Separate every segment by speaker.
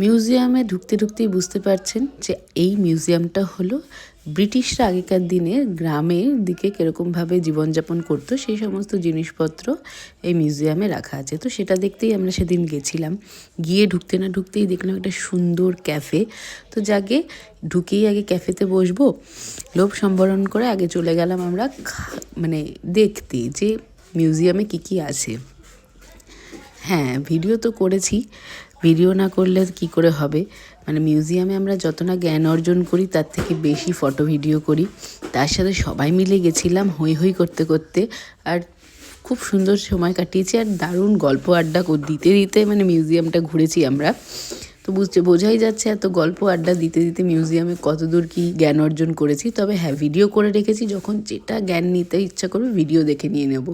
Speaker 1: মিউজিয়ামে ঢুকতে ঢুকতেই বুঝতে পারছেন যে এই মিউজিয়ামটা হলো ব্রিটিশরা আগেকার দিনে গ্রামের দিকে কীরকমভাবে জীবনযাপন করতো সেই সমস্ত জিনিসপত্র এই মিউজিয়ামে রাখা আছে। তো সেটা দেখতেই আমরা সেদিন গেছিলাম। গিয়ে ঢুকতে না ঢুকতেই দেখলাম একটা সুন্দর ক্যাফে। তো যাকে ঢুকেই আগে ক্যাফেতে বসবো, লোভ সম্বরণ করে আগে চলে গেলাম আমরা মানে দেখতে যে মিউজিয়ামে কি কি আছে। হ্যাঁ, ভিডিও তো করেছি। ভিডিও না করলে কি করে হবে? মানে মিউজিয়ামে আমরা যত না জ্ঞান অর্জন করি তার থেকে বেশি ফটো ভিডিও করি। তার সাথে সবাই মিলে গেছিলাম হৈ হৈ করতে করতে। আর খুব সুন্দর সময় কাটিয়েছি আর দারুণ গল্প আড্ডা দিতে দিতে মানে মিউজিয়ামটা ঘুরেছি আমরা। তো বোঝাই যাচ্ছে এত গল্প আড্ডা দিতে দিতে মিউজিয়ামে কতদূর কী জ্ঞান অর্জন করেছি। তবে হ্যাঁ, ভিডিও করে রেখেছি, যখন যেটা জ্ঞান নিতে ইচ্ছা করবে ভিডিও দেখে নিয়ে নেব,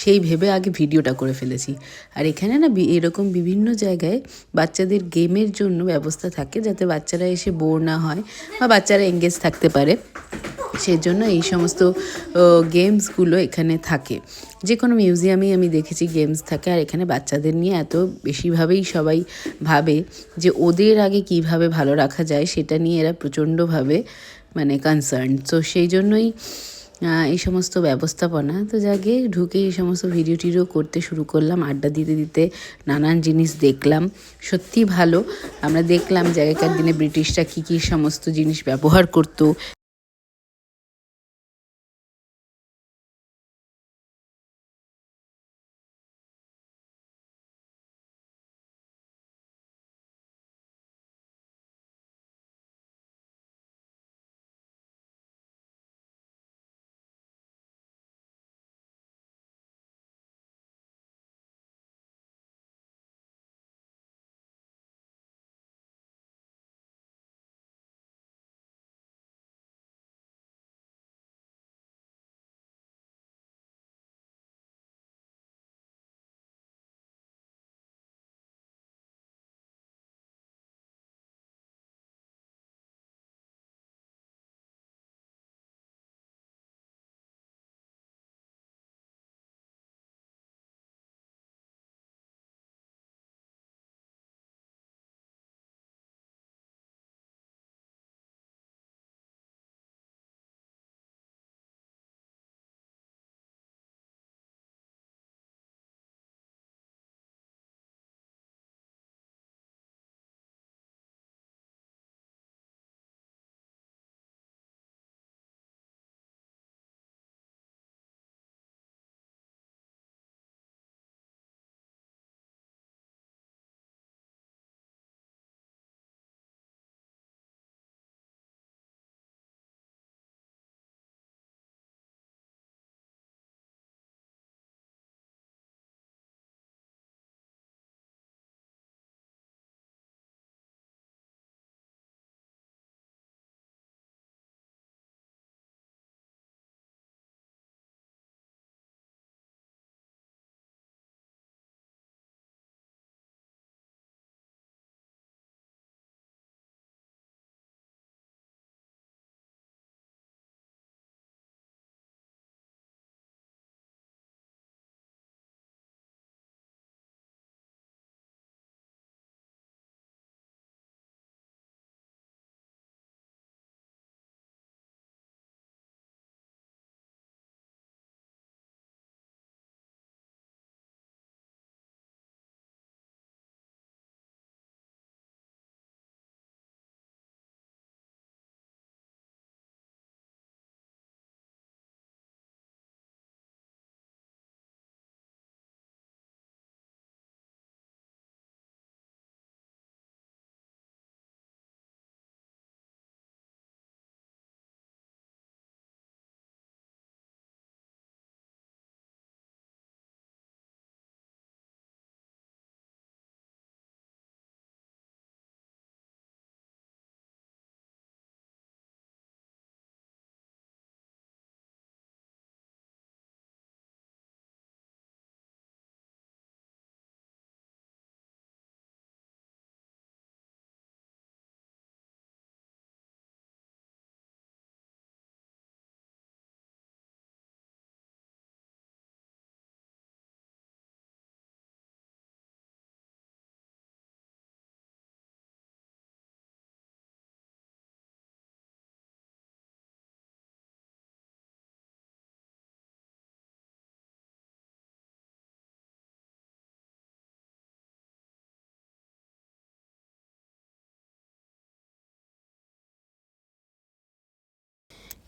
Speaker 1: সেই ভেবে আগে ভিডিওটা করে ফেলেছি। আর এখানে না এরকম বিভিন্ন জায়গায় বাচ্চাদের গেমের জন্য ব্যবস্থা থাকে, যাতে বাচ্চারা এসে বোর না হয় বা বাচ্চারা এঙ্গেজ থাকতে পারে। সেজন্য এই সমস্ত গেমসগুলো এখানে থাকে। যে কোনো মিউজিয়ামেই আমি দেখেছি গেমস থাকে। আর এখানে বাচ্চাদের নিয়ে এত বেশিভাবেই সবাই ভাবে যে ওদের আগে কিভাবে ভালো রাখা যায় সেটা নিয়ে এরা প্রচণ্ডভাবে মানে কনসার্ন। তো সেই জন্যই এই সমস্ত ব্যবস্থাপনা। তো যাকে ঢুকে এই সমস্ত ভিডিও টিডিও করতে শুরু করলাম, আড্ডা দিতে দিতে নানান জিনিস দেখলাম। সত্যিই ভালো। আমরা দেখলাম যে আগেকার দিনে ব্রিটিশরা কী কী সমস্ত জিনিস ব্যবহার করতো।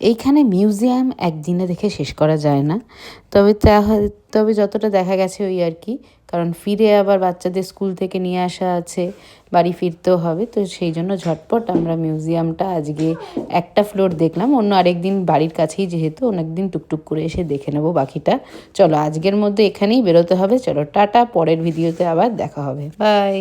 Speaker 1: এইখানে মিউজিয়াম একদিনে দেখে শেষ করা যায় না, তবে যতটা দেখা গেছে ওই আর কি, কারণ ফিরে আবার বাচ্চাদের স্কুল থেকে নিয়ে আসা আছে, বাড়ি ফিরতেও হবে, তো সেই জন্য ঝটপট আমরা মিউজিয়ামটা আজকে একটা ফ্লোর দেখলাম, অন্য আরেকদিন বাড়ির কাছেই যেহেতু অনেকদিন টুকটুক করে এসে দেখে নেবো বাকিটা। চলো আজকের মধ্যে এখানেই বেরোতে হবে, চলো টাটা, পরের ভিডিওতে আবার দেখা হবে, বাই।